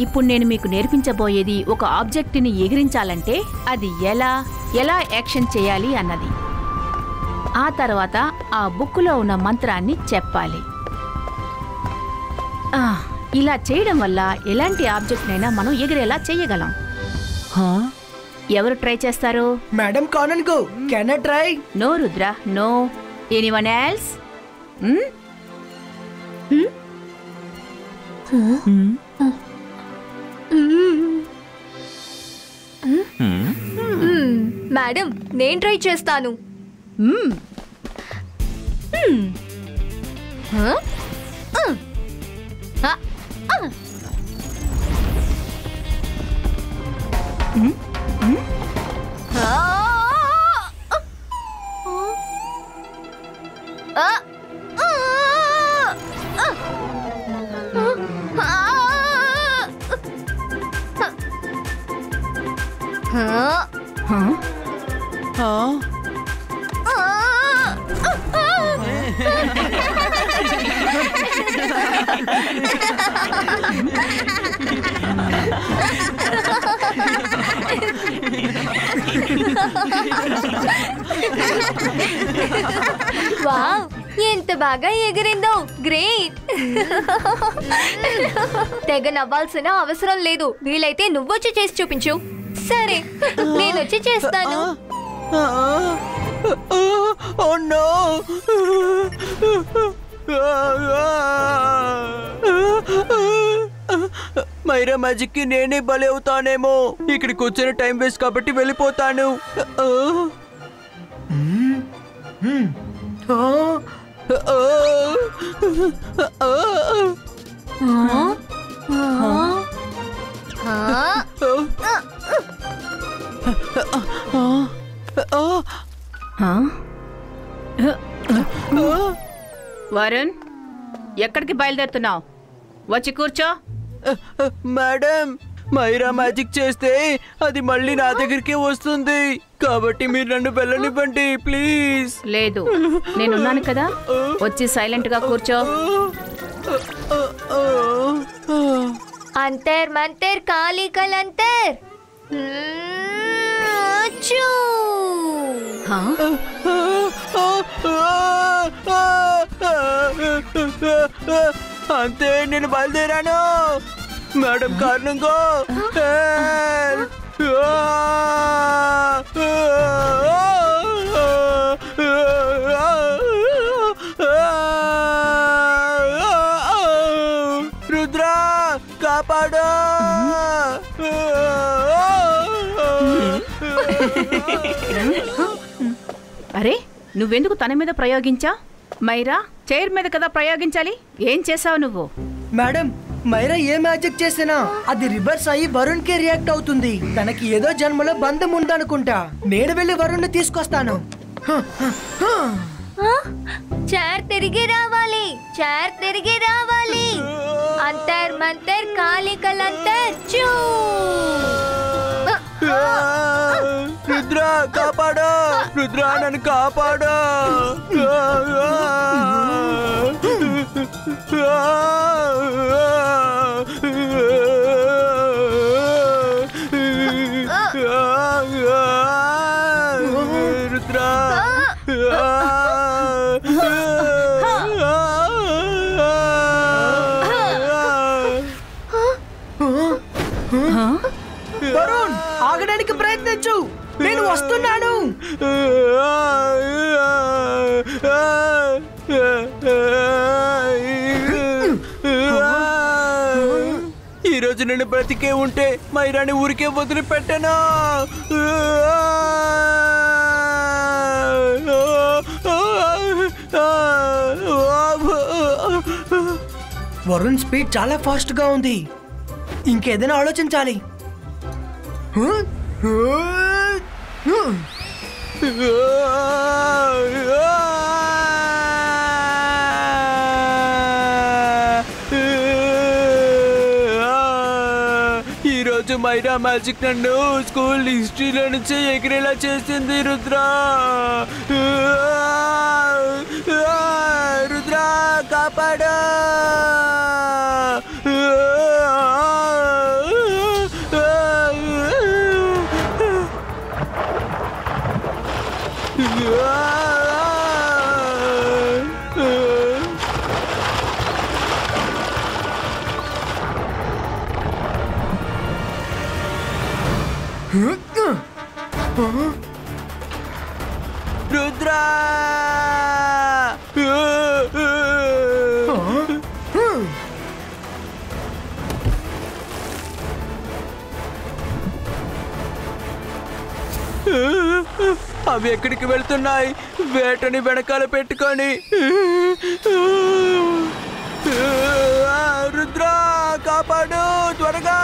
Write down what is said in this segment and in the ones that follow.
ఇప్పుడు నేను మీకు నేర్పించబోయేది ఒక ఆబ్జెక్ట్ని ఎగిరించాలంటే అది ఎలా యాక్షన్ చేయాలి అన్నది. ఆ తర్వాత ఆ బుక్కులో ఉన్న మంత్రాన్ని చెప్పాలి. ఇలా చేయడం వల్ల ఎలాంటి ఆబ్జెక్ట్నైనా మనం ఎగిరేలా చేయగలం. ఎవరు ట్రై చేస్తారు? మేడం కానన్ గో. Can I try? No Rudra, no. Anyone else? Madam నేను ట్రై చేస్తాను. వావ్, ఎంత బాగా ఎగిరిందో. గ్రేట్. తెగ నవ్వాల్సిన అవసరం లేదు. వీలైతే నువ్వొచ్చి చేసి చూపించు. సరే, నేనొచ్చి చేస్తాను. మైరా మ్యాజిక్ కి నేనే బలి అవుతానేమో. ఇక్కడికి వచ్చిన టైం వేస్ట్ కాబట్టి వెళ్ళిపోతాను. వరుణ్, ఎక్కడికి బయలుదేరుతున్నావు? వచ్చి కూర్చో. మేడం, మైరా మ్యాజిక్ చేస్తే అది మళ్ళీ నా దగ్గరికి వస్తుంది. కాబట్టి మీరు నన్ను వెళ్ళనివ్వండి ప్లీజ్. లేదు, నేనున్నాను కదా. వచ్చి సైలెంట్ గా కూర్చో. అంతర్ మంతర్ కాళీ కలంతర్. అంతే, నేను బయలుదేరాను. మేడం కారణంగా రుద్ర కాపాడు. అరే, నువ్వెందుకు తన మీద ప్రయోగించా? మైరా చైర్ మీద కదా ప్రయోగించాలి. ఏం చేసావు నువ్వు? మేడం, మైరా ఏ మ్యాజిక్ చేసినా అది రివర్స్ అయ్యి వరుణ్ కి రియాక్ట్ అవుతుంది. తనకి ఏదో జన్మలో బంధం ఉందనుకుంటా. నేను వెళ్ళి వరుణ్ తీసుకొస్తాను. చైర్ తిరిగి రావాలి. చైర్ తిరిగి రావాలి. అంతర్ మంతర్ కాళీ కలంతర్. రుద్ర కాపాడు. రుద్ర నన్ను కాపాడు. రుద్ర వరుణ్, ఆగడానికి ప్రయత్నించు. నేను వస్తున్నాను. ఈరోజు నేను బ్రతికే ఉంటే మైరాని ఊరికే వదిలిపెట్టను. వరుణ్ స్పీడ్ చాలా ఫాస్ట్ గా ఉంది. ఇంకేదైనా ఆలోచించాలి. ఈరోజు మైరా మ్యాజిక్ నన్ను స్కూల్ హిస్టరీలో నుంచి ఎగిరేలా చేసింది. రుద్ర రుద్ర కాపాడు. రుద్రా! అవి ఎక్కడికి వెళ్తున్నాయి? వేటని వెనకాల పెట్టుకొని. రుద్రా కాపాడు త్వరగా.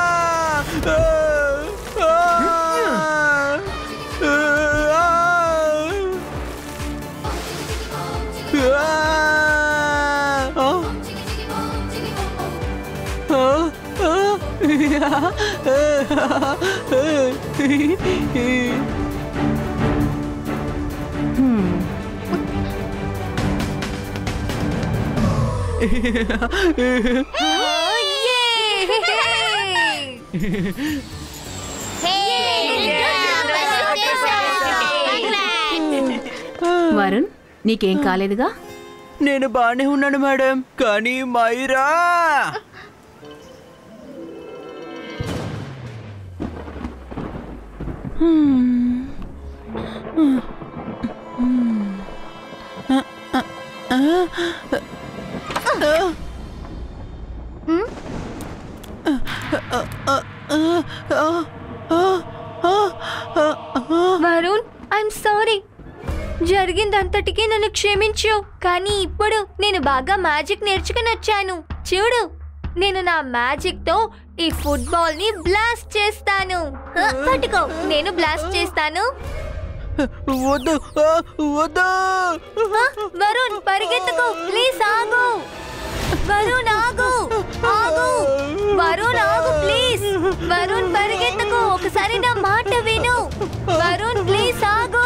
వరుణ్, నీకేం కాలేదుగా? నేను బానే ఉన్నాను మేడం, కానీ మైరా వరుణ్, ఐఎమ్ సారీ. జరిగిందంతటికీ నన్ను క్షమించు. కానీ ఇప్పుడు నేను బాగా మ్యాజిక్ నేర్చుకుని వచ్చాను. చూడు, నేను నా మ్యాజిక్ తో ఈ ఫుట్బాల్ ని బ్లాస్ట్ చేస్తాను. పట్టుకో, నేను బ్లాస్ట్ చేస్తాను. వద్దు వద్దు. వరుణ్, పరిగెత్తుకో, ప్లీజ్ ఆగు. వరుణ్ ఆగు, ఆగు. వరుణ్ ఆగు ప్లీజ్. వరుణ్ పరిగెత్తుకో, ఒకసారి నా మాట విను. వరుణ్ ప్లీజ్ ఆగు.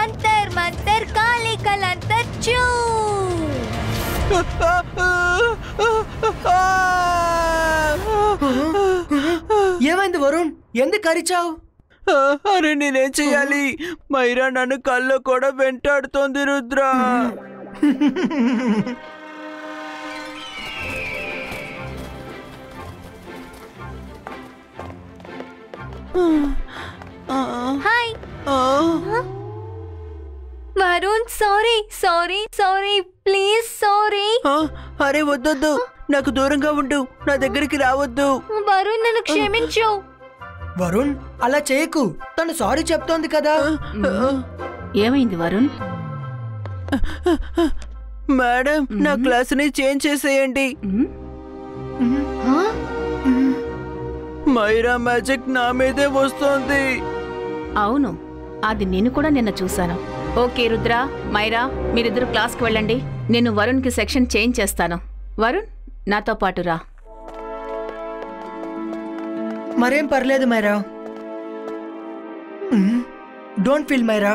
అంతర్ మంతర్ కాళీ కలంతర్ చూ. ఏమైంది వరుణ్? ఎందుకు అరిచావు? అరే నేనేం చెయ్యాలి? మైరా నన్ను కల్లో కూడా వెంటాడుతోంది Rudra. Hi Varun, sorry sorry sorry, please sorry. అరే వద్దొద్దు, నాకు దూరంగా ఉండు, నా దగ్గరికి రావద్దు. వరుణ్, నన్ను క్షమించు. వరుణ్ అలా చేయకు, తను సారీ చెప్తోంది కదా. ఏమైంది వరుణ్? మేడం, నా క్లాస్ ని చేంజ్ చేసేయండి. మైరా మ్యాజిక్ నా మీదే వస్తోంది. అవును, అది నేను కూడా నిన్న చూశాను. ఓకే రుద్ర, మైరా, మీరిద్దరు క్లాస్కి వెళ్ళండి. నేను వరుణ్కి సెక్షన్ చేంజ్ చేస్తాను. వరుణ్, నాతో పాటు రా. మరేం పర్లేదు మైరా. Don't feel Myra.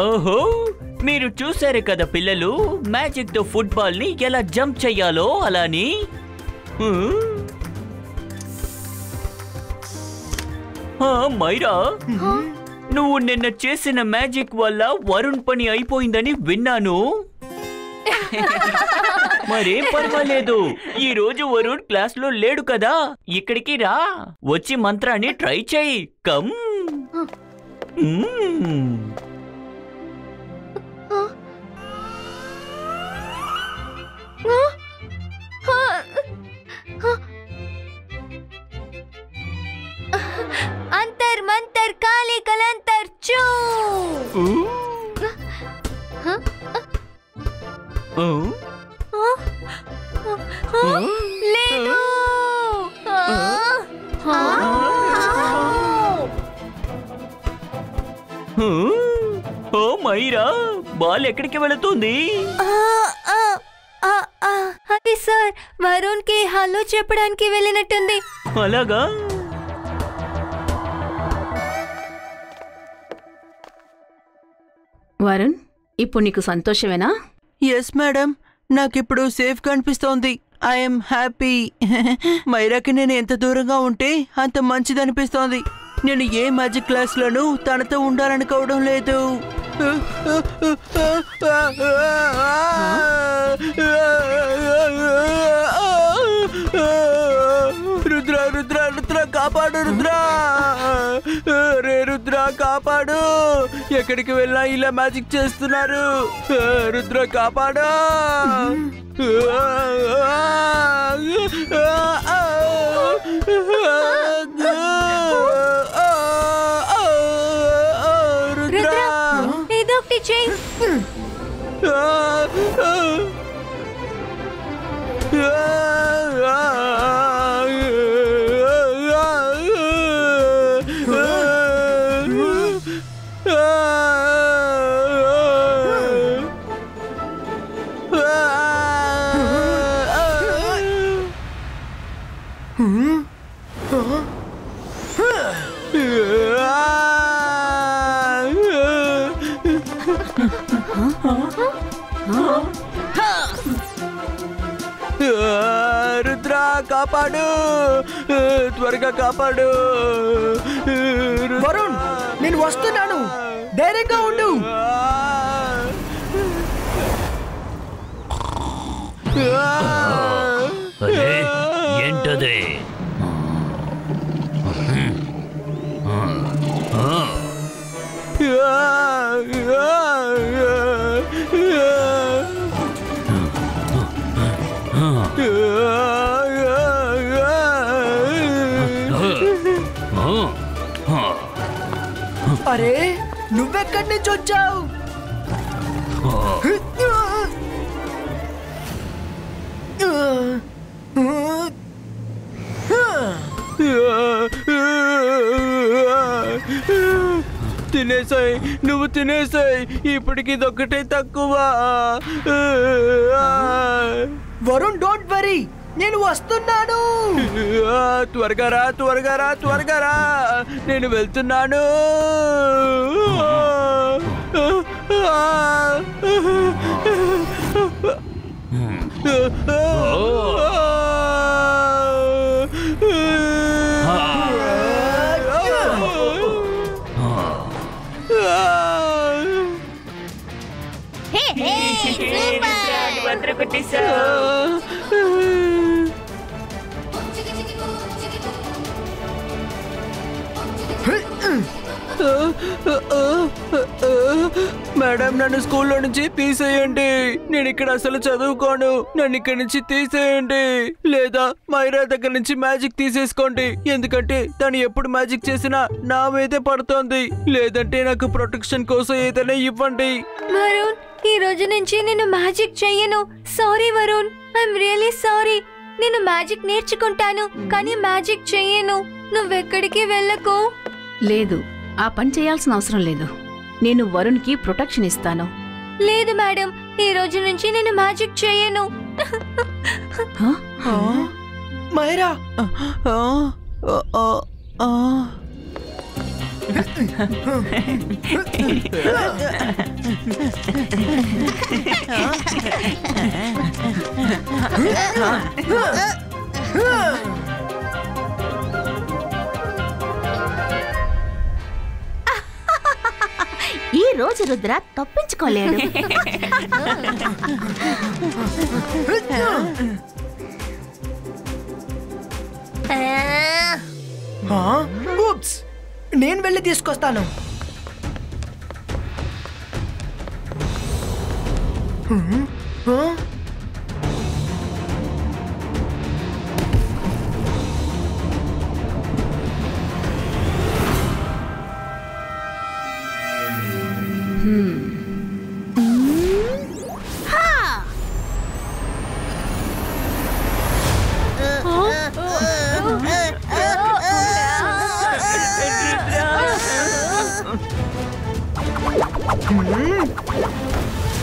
ఓహో, మీరు చూసారు కదా పిల్లలు, మ్యాజిక్ తో ఫుట్బాల్ ని ఎలా జంప్ చెయ్యాలో అలాని. మైరా, నువ్వు నిన్న చేసిన మ్యాజిక్ వల్ల వరుణ్ పని అయిపోయిందని విన్నాను. మరేం పర్వాలేదు, ఈ రోజు వరుణ్ క్లాస్ లో లేడు కదా, ఇక్కడికి రా, వచ్చి మంత్రాన్ని ట్రై చెయ్యి. కమ్. अंतर मंतर काली कलंतर चू. ले लो. ఓ మైరా, బాల్ ఎక్కడికి వెళుతుంది? సార్ వరుణ్ కి హలో చెప్పడానికి వెళ్ళినట్టుంది. అలాగా? వరుణ్, ఇప్పుడు నీకు సంతోషమేనా? ఎస్ మేడం, నాకిప్పుడు సేఫ్గా అనిపిస్తోంది. I'm happy. మైరాకి నేను ఎంత దూరంగా ఉంటే అంత మంచిదనిపిస్తోంది. నేను ఏ మ్యాజిక్ క్లాస్లోనూ తనతో ఉండాలనుకోవడం లేదు. రుద్ర రుద్ర రుద్ర కాపాడు రుద్ర. రే రుద్ర కాపాడు. ఎక్కడికి వెళ్ళా ఇలా మ్యాజిక్ చేస్తున్నారు. రుద్ర కాపాడు. రుద్ర ఏదో ఒకటి చెయ్యి. రుద్ర కాపాడు. త్వరగా కాపాడు. వరుణ్, నేను వస్తున్నాను. ధైర్యంగా ఉండు. ఏంటది? అరే, నువ్వెక్కడి నుంచి వచ్చావు? తినేసాయి, నువ్వు తినేసాయి. ఇప్పటికి ఇదొక్కటే తక్కువ. వరుణ్, డోంట్ వరీ, నేను వస్తున్నాను. త్వరగా రా, త్వరగా రా, త్వరగా రా. నేను వెళ్తున్నాను. మేడం, నన్ను స్కూల్లో నుంచి తీసేయండి. నేను ఇక్కడ అసలు చదువుకోను. నన్ను ఇక్కడ నుంచి తీసేయండి. లేదా మైరా దగ్గర నుంచి మ్యాజిక్ తీసేసుకోండి. ఎందుకంటే తను ఎప్పుడు మ్యాజిక్ చేసినా నా మీదే పడుతోంది. లేదంటే నాకు ప్రొటెక్షన్ కోసం ఏదైనా ఇవ్వండి. వరుణ్, ఈ రోజు నుంచి నేను మ్యాజిక్ చెయ్యను. Sorry Varun, I'm really sorry. నేను మ్యాజిక్ నేర్చుకుంటాను, కానీ మ్యాజిక్ చెయ్యను. నువ్వెక్కడికి వెళ్ళకు. లేదు, ఆ పని చేయాల్సిన అవసరం లేదు. నేను వరుణ్కి ప్రొటెక్షన్ ఇస్తాను. లేదు మేడం, ఈ రోజు నుంచి నేను మ్యాజిక్ చెయ్యను. మైరా, ఈ రోజు రుద్ర తప్పించుకోలేడు. ఊప్స్, నేను వెళ్ళి తీసుకొస్తాను.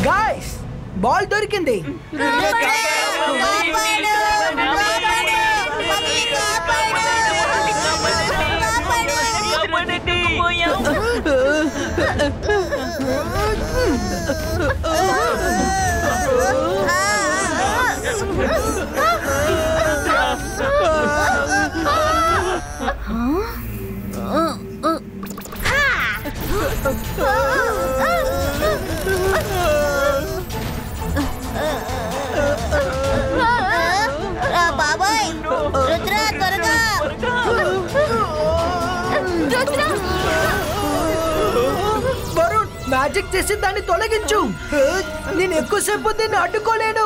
గాయ్స్, బాల్ దొరికింది. బాబాయ్ రుద్ర త్వరగా వరుణ్ మ్యాజిక్ చేసి దాన్ని తొలగించు. నేను ఎక్కువసేపు దీన్ని అడ్డుకోలేను.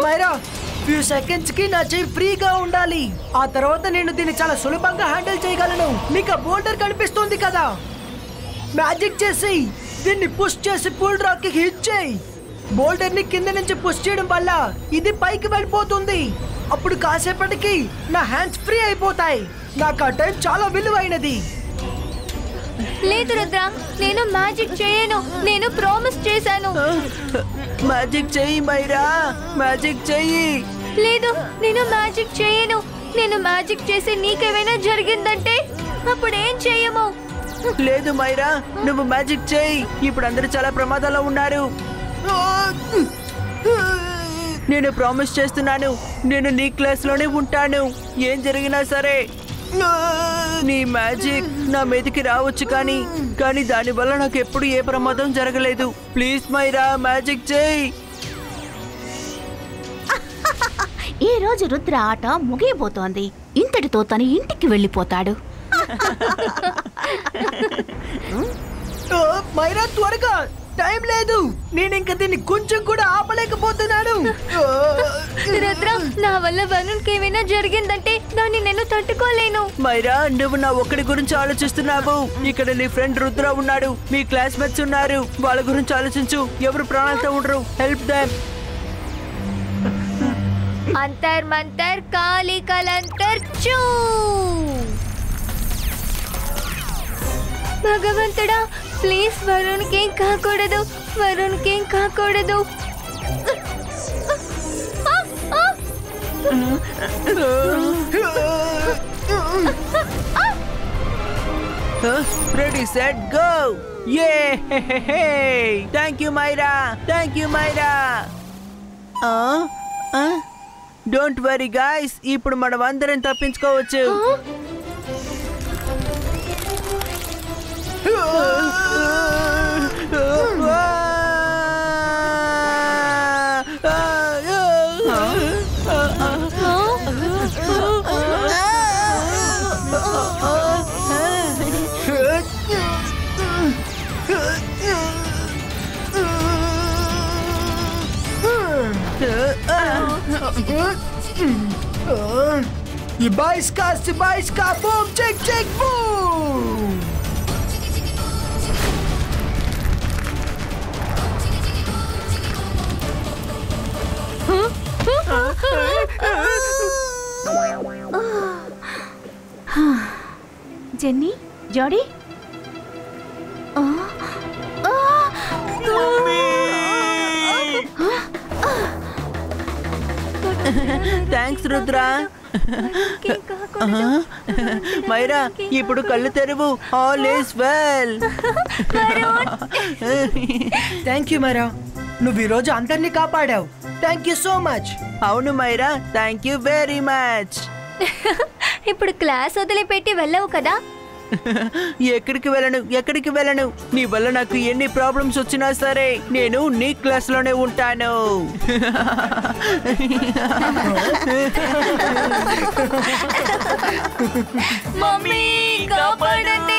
మైరా ఫ్యూ సెకండ్స్ కి నా చెయ్యి ఫ్రీగా ఉండాలి. ఆ తర్వాత నేను దీన్ని చాలా సులభంగా హ్యాండిల్ చేయగలను. మీకు ఆ బోల్డర్ కనిపిస్తుంది కదా, మ్యాజిక్ చేసి దీన్ని పుష్ చేసి పూల్ రాక్ కి హిట్ చేయి. బోల్డర్ ని కింద నుంచి పుష్ చేయడం వల్ల ఇది పైకి వెళ్ళిపోతుంది. అప్పుడు కాసేపటికి నా హ్యాండ్స్ ఫ్రీ అయిపోతాయి. నాకు ఆ టైం చాలా విలువైనది. లేదు రుద్ర, నేను మ్యాజిక్ చేయను. నేను ప్రామిస్ చేశాను. మ్యాజిక్ చెయ్యి మైరా, మ్యాజిక్ చెయ్యి. లేదు, నేను మ్యాజిక్ చేయను. నేను మ్యాజిక్ చేసి నీకేమైనా జరిగిందంటే అప్పుడు ఏం చేయము. లేదు మైరా, నువ్వు మ్యాజిక్ చెయ్యి. ఇప్పుడు అందరూ చాలా ప్రమాదాల్లో ఉన్నారు. నేను ప్రామిస్ చేస్తున్నాను, నేను నీ క్లాస్ లోనే ఉంటాను. ఏం జరిగినా సరే నీ మ్యాజిక్ నా మీదకి రావచ్చు, కానీ దానివల్ల నాకు ఎప్పుడు ఏ ప్రమాదం జరగలేదు. ప్లీజ్ మైరా, మ్యాజిక్ చెయ్యి. ఈ రోజు రుద్ర ఆట ముగియబోతోంది. ఇంతటితో తన ఇంటికి వెళ్ళిపోతాడు. మైరా త్వరగా, టైం లేదు. నేను ఇంకా దీన్ని కొంచెం కూడా ఆపలేకపోతున్నాను. రుద్ర, నా వల్ల వరుణ్కి ఏమైనా జరిగిందంటే దాన్ని నేను తట్టుకోలేను. మైరా, నువ్వు నా ఒక్కడి గురించి ఆలోచిస్తున్నావు. ఇక్కడ నీ ఫ్రెండ్ రుద్ర ఉన్నాడు, మీ క్లాస్మేట్స్ ఉన్నారు. వాళ్ళ గురించి ఆలోచించు. ఎవరు ప్రాణాలతో ఉండరు. Help them. అంతర్ మంతర్ కాళీ కలంతర్ చూ. భగవంతుడా, ప్లీజ్ వరుణ్కి ఏం కాకూడదు. వరుణ్కి ఏం కాకూడదు. Ready set go. Yay, thank you Myra, thank you Myra. Don't worry guys, ఇప్పుడు మనం అందరం తప్పించుకోవచ్చు. Ibaiska, boom, check, boom! Jenny, Jodie, thanks Rudra. Myra, ఇప్పుడు కళ్ళు తెరువు. All is well. Thank you Myra, నువ్వు ఈరోజు అందరినీ కాపాడావు. Thank you so much. అవును Myra, thank you very much. ఇప్పుడు క్లాస్ వదిలిపెట్టి వెళ్ళవు కదా? ఎక్కడికి వెళ్ళను. నీ వల్ల నాకు ఎన్ని ప్రాబ్లమ్స్ వచ్చినా సరే నేను నీ క్లాస్ లోనే ఉంటాను. మమ్మీ కాపాడండి.